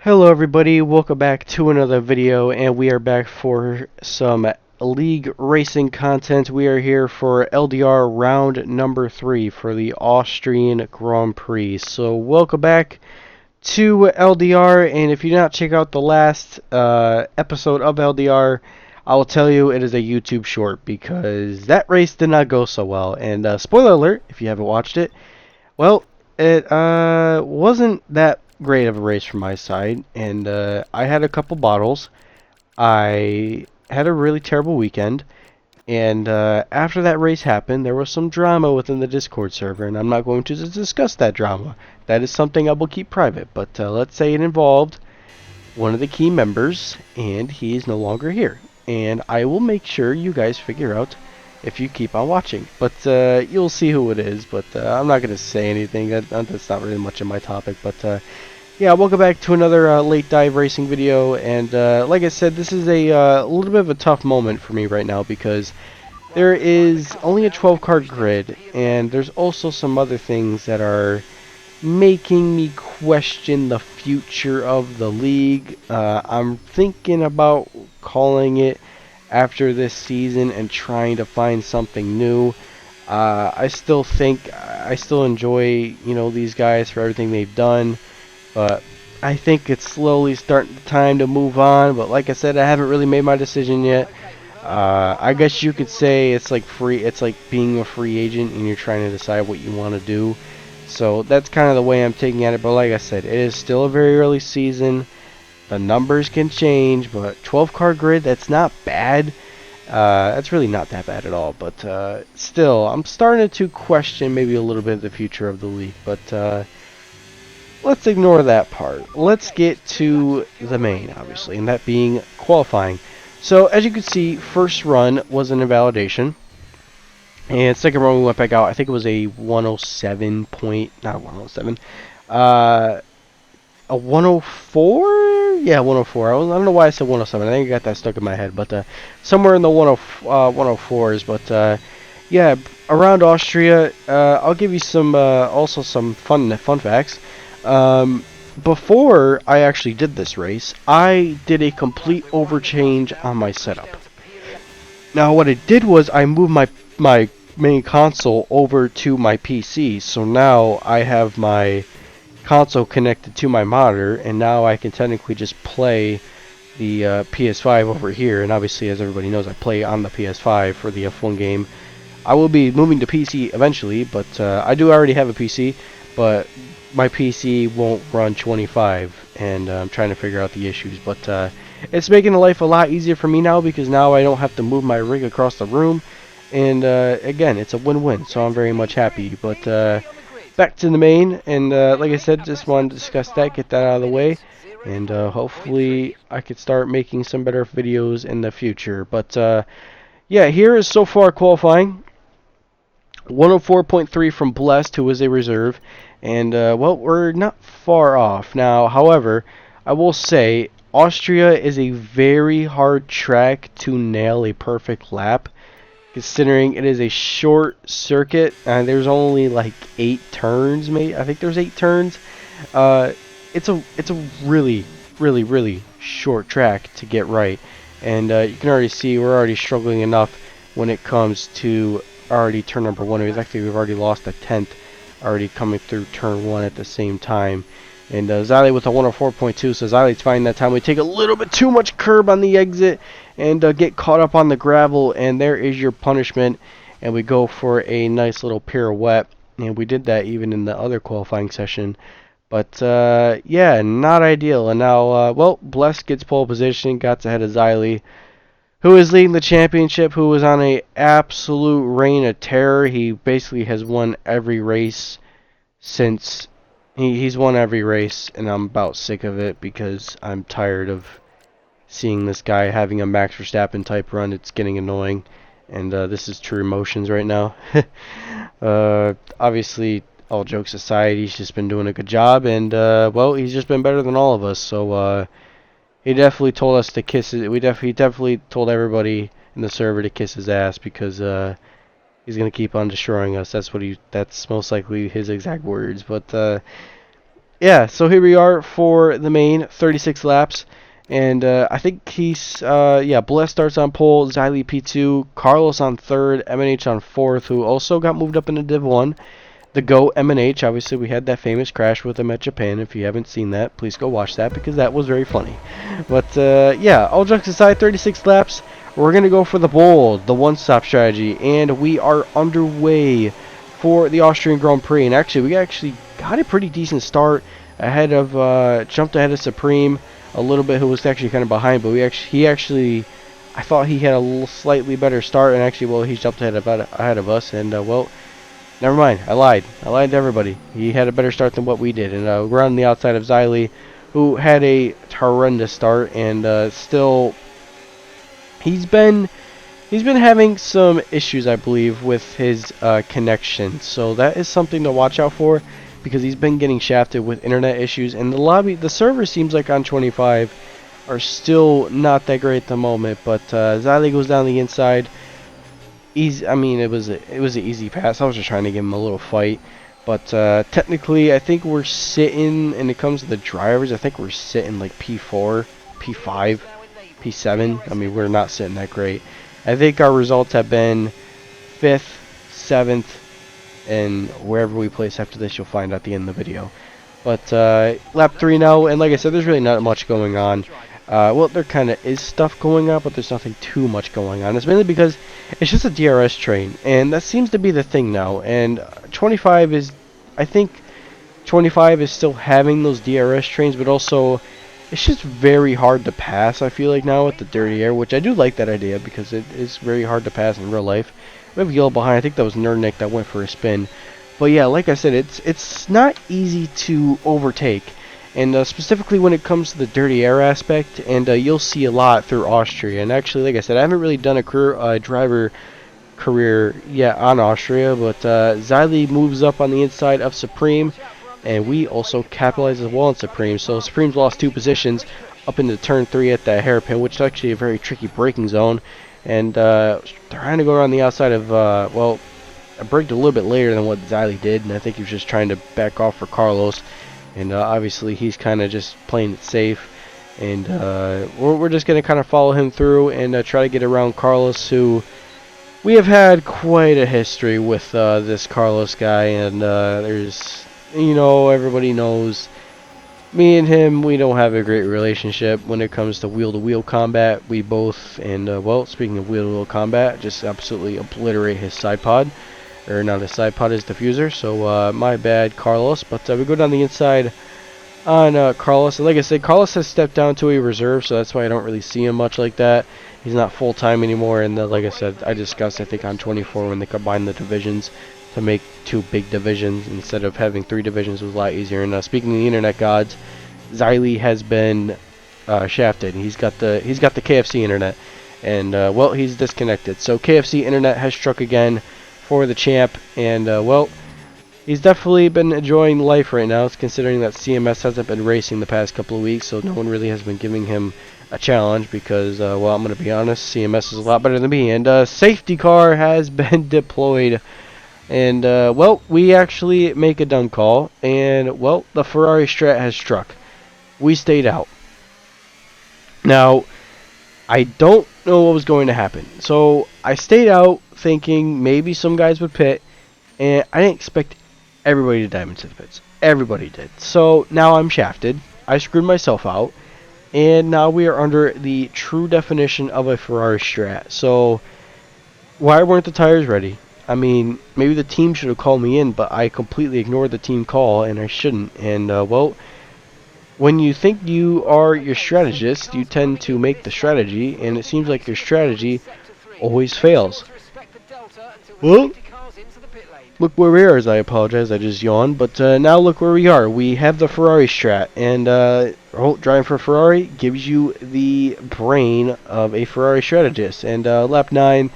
Hello everybody, welcome back to another video, and we are back for some league racing content. We are here for LDR round number 3 for the Austrian Grand Prix. So welcome back to LDR, and if you did not check out the last episode of LDR, I will tell you it is a YouTube short because that race did not go so well. And spoiler alert, if you haven't watched it, well, it wasn't that great of a race from my side, and I had a couple bottles. I had a really terrible weekend, and after that race happened, there was some drama within the Discord server, and I'm not going to discuss that drama. That is something I will keep private, but let's say it involved one of the key members, and he is no longer here. And I will make sure you guys figure out if you keep on watching. But you'll see who it is, but I'm not going to say anything. That's not really much of my topic. But yeah, welcome back to another late dive racing video. And like I said, this is a little bit of a tough moment for me right now because there is only a 12 card grid, and there's also some other things that are making me question the future of the league. I'm thinking about calling it after this season and trying to find something new. I still enjoy, these guys for everything they've done, but I think it's slowly starting time to move on. But like I said, I haven't really made my decision yet. I guess you could say it's like being a free agent and you're trying to decide what you want to do. So that's kind of the way I'm taking at it. But like I said, it is still a very early season. The numbers can change, but 12 card grid, that's not bad. That's really not that bad at all. But still, I'm starting to question maybe a little bit of the future of the league. But let's ignore that part. Let's get to the main, obviously, and that being qualifying. So as you can see, first run was an invalidation. And second run we went back out. I think it was a 107 point, not 107, a 104? Yeah, 104. I don't know why I said 107. I think I got that stuck in my head. But somewhere in the 104s. But yeah, around Austria, I'll give you some also some fun facts. Before I actually did this race, I did a complete overchange on my setup. Now what I did was I moved my main console over to my PC, so now I have my console connected to my monitor, and now I can technically just play the PS5 over here. And obviously, as everybody knows, I play on the PS5 for the F1 game. I will be moving to PC eventually, but I do already have a PC, but my PC won't run 25, and I'm trying to figure out the issues. But it's making life a lot easier for me now because now I don't have to move my rig across the room. And again, it's a win-win, so I'm very much happy. But back to the main, and like I said, just wanted to discuss that, get that out of the way, and hopefully I could start making some better videos in the future. But yeah, here is so far qualifying. 104.3 from Blessed, who is a reserve, and well, we're not far off. Now, however, I will say Austria is a very hard track to nail a perfect lap, considering it is a short circuit and there's only like 8 turns. Maybe I think there's 8 turns. It's a really short track to get right, and you can already see we're already struggling enough when it comes to already turn number 1. We've already lost a 10th already coming through turn 1 at the same time. And Ziley with a 104.2, so Ziley's finding that time. We take a little bit too much curb on the exit and get caught up on the gravel, and there is your punishment. And we go for a nice little pirouette, and we did that even in the other qualifying session. But yeah, not ideal. And now, well, Bless gets pole position, got ahead of Ziley, who is leading the championship, who was on a absolute reign of terror. He basically has won every race since... He's won every race, and I'm about sick of it because I'm tired of seeing this guy having a Max Verstappen type run. It's getting annoying, and this is true emotions right now. Obviously, all jokes aside, he's just been doing a good job, and well, he's just been better than all of us. So he definitely told us to kiss it. He definitely told everybody in the server to kiss his ass because he's gonna keep on destroying us. That's most likely his exact words. But yeah, so here we are for the main 36 laps. And I think he's, yeah, Bless starts on pole, Xylee P2, Carlos on third, MNH on fourth, who also got moved up into Div 1. The GOAT MNH, obviously we had that famous crash with him at Japan. If you haven't seen that, please go watch that because that was very funny. But yeah, all jokes aside, 36 laps. We're going to go for the bold, the one-stop strategy, and we are underway for the Austrian Grand Prix. And actually, we actually got a pretty decent start ahead of, jumped ahead of Supreme a little bit, who was actually kind of behind, but he actually, I thought he had a slightly better start, and actually, well, he jumped ahead of us, and, well, never mind. I lied to everybody. He had a better start than what we did, and we're on the outside of Xylee, who had a horrendous start, and still, he's been having some issues, I believe, with his connection. So that is something to watch out for, because he's been getting shafted with internet issues, and the server seems like on 25 are still not that great at the moment. But Xylee goes down the inside. Easy. I mean, it was an easy pass. I was just trying to give him a little fight. But technically, I think we're sitting, and it comes to the drivers, I think we're sitting like P4, P5, P7. I mean, we're not sitting that great. I think our results have been 5th, 7th, and wherever we place after this, you'll find at the end of the video. But lap 3 now, and like I said, there's really not much going on. Well, there kind of is stuff going on, but there's nothing too much going on. It's mainly because it's just a DRS train, and that seems to be the thing now. And 25 is, I think 25 is still having those DRS trains, but also it's just very hard to pass, I feel like, now with the dirty air, which I do like that idea because it is very hard to pass in real life. We have yellow behind. I think that was Nerdnick that went for a spin. But yeah, like I said, it's not easy to overtake. And specifically when it comes to the dirty air aspect, and you'll see a lot through Austria. And actually, like I said, I haven't really done a driver career yet on Austria, but Xylee moves up on the inside of Supreme, and we also capitalize as well on Supreme. So Supreme's lost 2 positions up into turn 3 at that hairpin, which is actually a very tricky braking zone. And trying to go around the outside of, well, I braked a little bit later than what Xylee did, and I think he was just trying to back off for Carlos. And obviously he's kind of just playing it safe. And we're just going to kind of follow him through and try to get around Carlos, who we have had quite a history with this Carlos guy. And there's, you know, everybody knows me and him, we don't have a great relationship when it comes to wheel-to-wheel combat. We both, and well, speaking of wheel-to-wheel combat, just absolutely obliterate his side pod. Or not his side pod, his diffuser. So my bad, Carlos. But we go down the inside on Carlos. And like I said, Carlos has stepped down to a reserve, so that's why I don't really see him much like that. He's not full-time anymore. And like I said, I discussed, I think, on 24 when they combined the divisions to make 2 big divisions instead of having 3 divisions. Was a lot easier. And speaking of the internet gods, Xylee has been shafted. He's got the KFC internet, and well, he's disconnected. So KFC internet has struck again for the champ, and well, he's definitely been enjoying life right now, considering that CMS hasn't been racing the past couple of weeks, so no one really has been giving him a challenge because, well, I'm going to be honest, CMS is a lot better than me. And safety car has been deployed, and well, we actually make a dumb call, and well, the Ferrari strat has struck. We stayed out. Now, I don't know what was going to happen, so I stayed out thinking maybe some guys would pit, and I didn't expect everybody to dive into the pits. Everybody did. So now I'm shafted. I screwed myself out, and now we are under the true definition of a Ferrari strat. So why weren't the tires ready? I mean, maybe the team should have called me in, but I completely ignored the team call, and I shouldn't. And well, when you think you are your strategist, you tend to make the strategy, and it seems like your strategy always fails. Well, look where we are, as I apologize, I just yawned, but now look where we are. We have the Ferrari strat, and driving for Ferrari gives you the brain of a Ferrari strategist. And lap 9,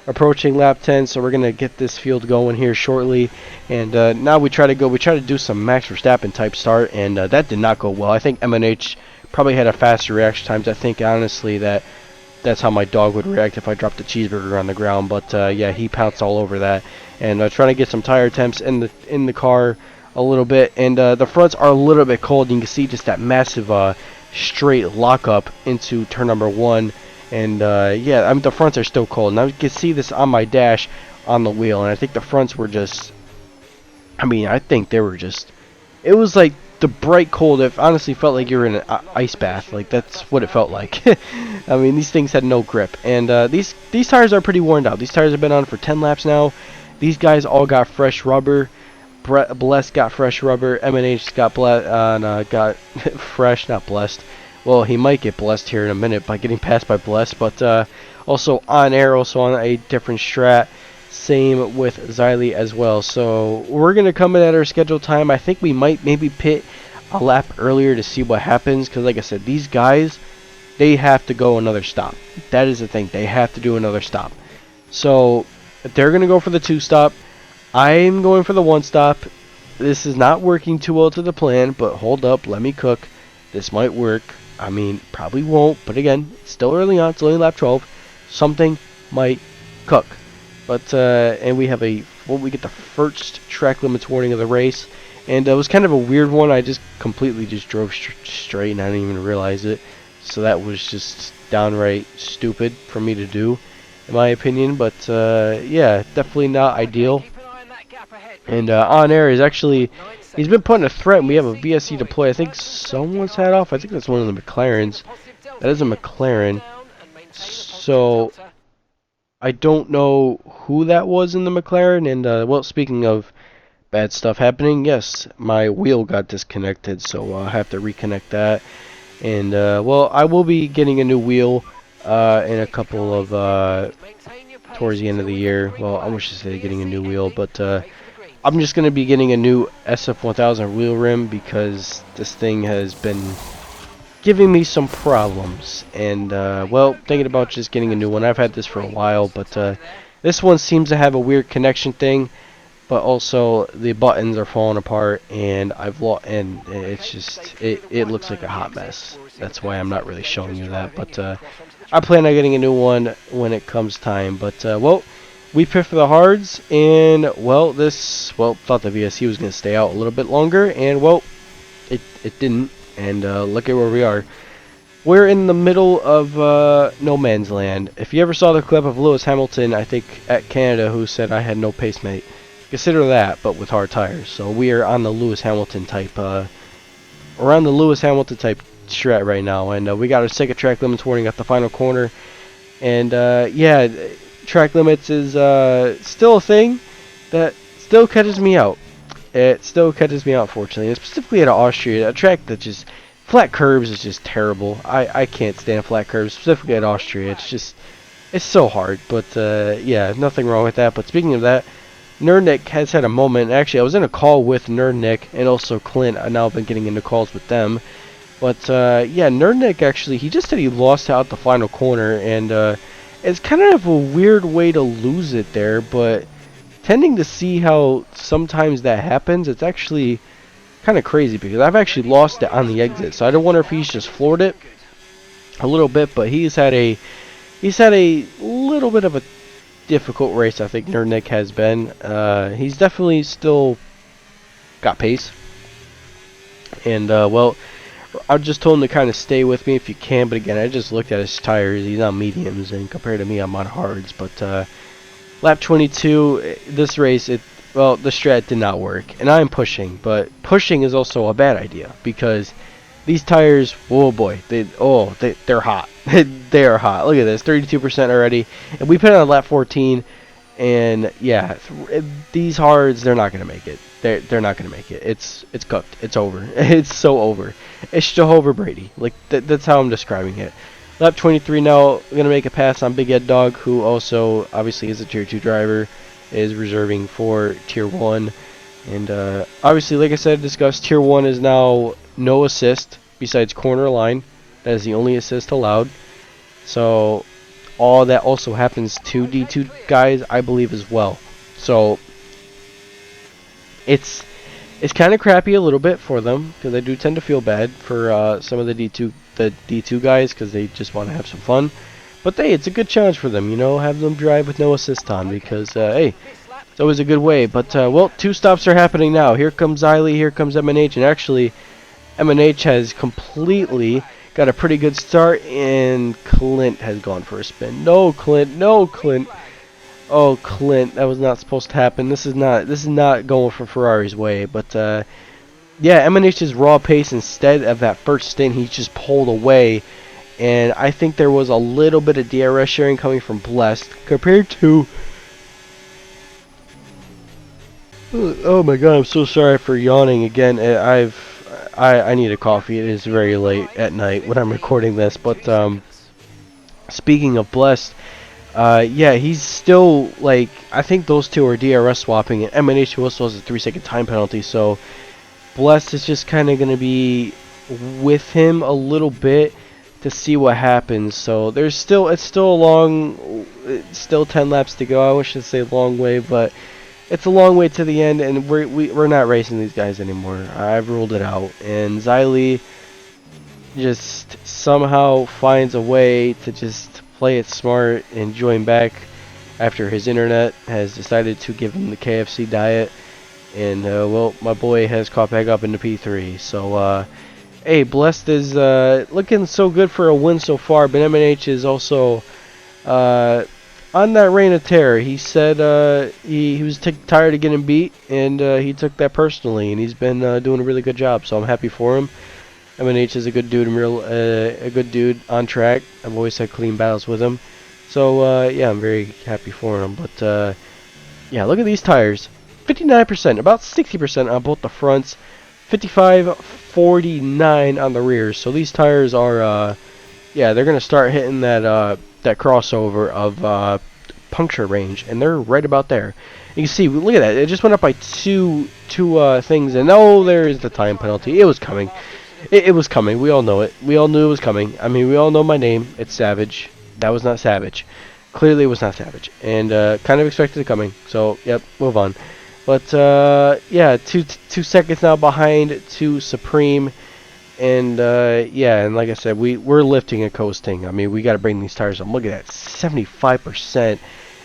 approaching lap 10, so we're going to get this field going here shortly. And now we try to do some Max Verstappen type start, and that did not go well. I think MNH probably had a faster reaction times. I think, honestly, that's how my dog would react if I dropped a cheeseburger on the ground. But yeah, he pounced all over that. And trying to get some tire temps in the car a little bit, and the fronts are a little bit cold. You can see just that massive straight lockup into turn number 1, and yeah, I mean the fronts are still cold. Now you can see this on my dash on the wheel, and I think the fronts were just, I mean, I think they were just, it was like the bright cold. It honestly felt like you were in an ice bath. Like, that's what it felt like. I mean, these things had no grip, and these tires are pretty worn out. These tires have been on for 10 laps now. These guys all got fresh rubber. Blessed got fresh rubber. M&H got got fresh, not blessed. Well, he might get blessed here in a minute by getting passed by Blessed, but also on air, also on a different strat. Same with Xylee as well. So we're going to come in at our scheduled time. I think we might maybe pit a lap earlier to see what happens, because like I said, these guys, they have to go another stop. That is the thing. They have to do another stop. So if they're going to go for the 2-stop, I'm going for the 1-stop. This is not working too well to the plan, but hold up, let me cook. This might work. I mean, probably won't, but again, it's still early on. It's only lap 12. Something might cook. But and we have we get the first track limits warning of the race, and it was kind of a weird one. I just completely just drove straight, and I didn't even realize it. So that was just downright stupid for me to do, in my opinion. But yeah, definitely not ideal. And on air is actually, he's been putting a threat, and we have a VSC deploy. I think someone's hat off. I think that's one of the McLarens. That is a McLaren. So I don't know who that was in the McLaren. And well, speaking of bad stuff happening, yes, my wheel got disconnected, so I'll have to reconnect that. And well, I will be getting a new wheel in a couple of towards the end of the year. Well, I wish to say getting a new wheel, but I'm just going to be getting a new SF1000 wheel rim, because this thing has been giving me some problems. And well, thinking about just getting a new one. I've had this for a while, but this one seems to have a weird connection thing, but also the buttons are falling apart, and and it's just, it looks like a hot mess. That's why I'm not really showing you that, but I plan on getting a new one when it comes time. But well, we picked for the hards, and well, thought the VSC was going to stay out a little bit longer, and well, it didn't. And look at where we are. We're in the middle of no man's land. If you ever saw the clip of Lewis Hamilton, I think at Canada, who said I had no pace mate, consider that, but with hard tires. So we are on the Lewis Hamilton type, around the Lewis Hamilton type strat right now, and we got our second track limits warning at the final corner. And yeah, track limits is still a thing that still catches me out. It still catches me out, fortunately, and specifically at Austria, a track that just, flat curves is just terrible. I can't stand flat curves, specifically at Austria. It's just, it's so hard. But yeah, nothing wrong with that. But speaking of that, Nerdnick has had a moment. Actually, I was in a call with Nerdnick and also Clint. I've now been getting into calls with them. But yeah, Nerdnick actually, he just said he lost out the final corner, and it's kind of a weird way to lose it there, but tending to see how sometimes that happens, it's actually kind of crazy, because I've actually lost it on the exit. So I don't wonder if he's just floored it a little bit, but he's had a little bit of a difficult race, I think Nerdnick has been. He's definitely still got pace, and well, I just told him to kind of stay with me if you can. But again, I just looked at his tires. He's on mediums, and compared to me, I'm on hards. But lap 22, this race, well, the strat did not work, and I'm pushing. But pushing is also a bad idea, because these tires, oh boy, they're hot. They are hot. Look at this, 32% already, and we put it on lap 14. And yeah, these hards, they're not gonna make it. They're not gonna make it. It's cooked. It's over. It's so over. It's Jehovah Brady. Like that's how I'm describing it. Lap 23 now. I'm gonna make a pass on Big Ed Dog, who also obviously is a tier 2 driver, is reserving for tier 1. And obviously, like I said, discussed, tier 1 is now no assist besides corner line. That is the only assist allowed. So all that also happens to D2 guys, I believe, as well. So it's kind of crappy a little bit for them, because I do tend to feel bad for some of the D2 guys, because they just want to have some fun. But hey, it's a good challenge for them, you know, have them drive with no assist on, because hey, It's always a good way. But, well, 2 stops are happening now. Here comes Eiley, here comes MNH, and actually, MNH has completely got a pretty good start, and Clint has gone for a spin. No, Clint, no, Clint. Oh, Clint, that was not supposed to happen. This is not going for Ferrari's way, but, yeah, MNH's raw pace, instead of that first stint, he just pulled away. And I think there was a little bit of DRS sharing coming from Blessed compared to. Oh my god, I'm so sorry for yawning again. I need a coffee. It is very late at night when I'm recording this. But speaking of Blessed, yeah, he's still like, I think those two are DRS swapping, and MNH also has a 3-second time penalty. So Blessed is just kind of going to be with him a little bit to see what happens. So it's still a long, it's still 10 laps to go. I wish I'd say long way, but it's a long way to the end, and we're not racing these guys anymore. I've ruled it out, and Xylee just somehow finds a way to just play it smart and join back after his internet has decided to give him the KFC diet. And, well, my boy has caught back up into P3. So, hey, Blessed is looking so good for a win so far, but MNH is also on that reign of terror. He said he was tired of getting beat, and he took that personally, and he's been doing a really good job. So I'm happy for him. MNH is a good dude, a good dude on track. I've always had clean battles with him. So, yeah, I'm very happy for him. But, yeah, look at these tires. 59%, about 60% on both the fronts, 55-49 on the rears. So these tires are, yeah, they're gonna start hitting that that crossover of puncture range, and they're right about there. You can see, look at that. It just went up by two things, and oh, there is the time penalty. It was coming. It was coming. We all know it. We all knew it was coming. I mean, we all know my name. It's Savage. That was not Savage. Clearly, it was not Savage, and kind of expected it coming. So, yep, move on. But, yeah, 2 seconds now behind to Supreme. And, yeah, and like I said, we're lifting and coasting. I mean, we got to bring these tires up. Look at that, 75%.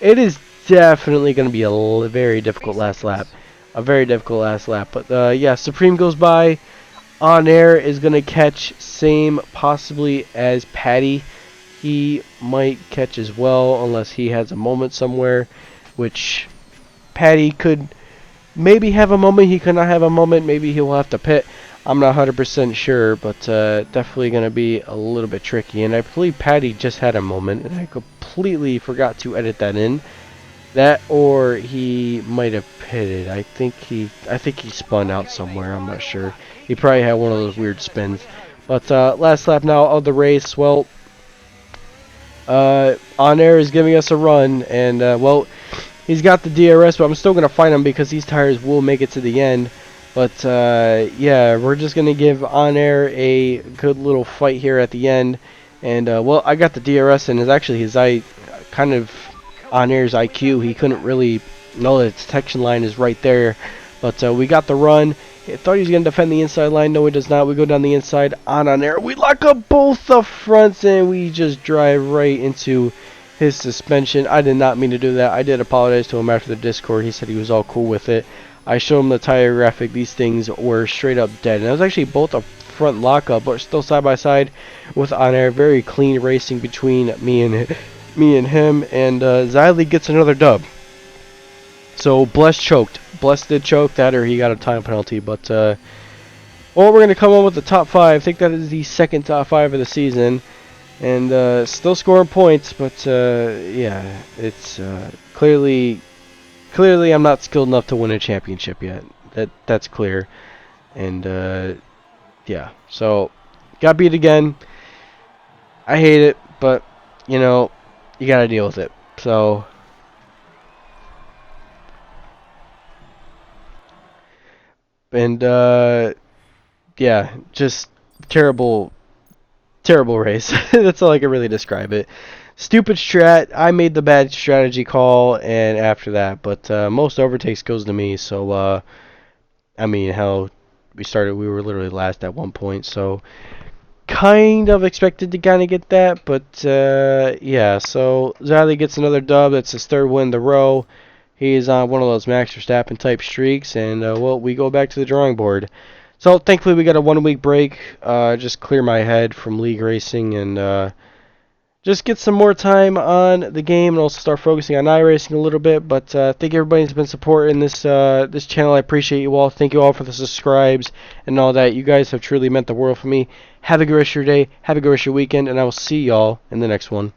It is definitely going to be a very difficult last lap. A very difficult last lap. But, yeah, Supreme goes by. On Air is going to catch same possibly as Patty. He might catch as well unless he has a moment somewhere, which Patty could maybe have a moment. He could not have a moment. Maybe he'll have to pit. I'm not 100% sure, but definitely going to be a little bit tricky. And I believe Patty just had a moment, and I completely forgot to edit that in. That, or he might have pitted. I think he spun out somewhere. I'm not sure. He probably had one of those weird spins. But last lap now of the race. Well, On Air is giving us a run, and well, he's got the DRS, but I'm still gonna fight him because these tires will make it to the end. But yeah, we're just gonna give On Air a good little fight here at the end. And well, I got the DRS, and it's actually his kind of On Air's IQ. He couldn't really know that the detection line is right there. But we got the run. I thought he was going to defend the inside line. No, he does not. We go down the inside on Air. We lock up both the fronts, and we just drive right into his suspension. I did not mean to do that. I did apologize to him after the Discord. He said he was all cool with it. I showed him the tire graphic. These things were straight up dead. And it was actually both a front lockup, but still side by side with On Air. Very clean racing between me and him. And Xylee gets another dub. So Bless choked. Bless did choke that, or he got a time penalty. But well, we're going to come on with the top 5. I think that is the second top 5 of the season. And still scoring points, but yeah, it's clearly I'm not skilled enough to win a championship yet. That's clear. And yeah, so got beat again. I hate it, but you know, you got to deal with it. So and yeah, just terrible race. That's all I can really describe it. Stupid strat. I made the bad strategy call, and after that, but most overtakes goes to me. So I mean, hell, we were literally last at one point, so kind of expected to kind of get that, but yeah. So Xylee gets another dub. That's his 3rd win in the row. He is on one of those Max Verstappen type streaks, and well, we go back to the drawing board. So thankfully we got a 1 week break. Just clear my head from league racing and just get some more time on the game, and also start focusing on iRacing a little bit. But thank you everybody who's been supporting this channel. I appreciate you all. Thank you all for the subscribes and all that. You guys have truly meant the world for me. Have a good rest of your day. Have a good rest of your weekend, and I will see y'all in the next one.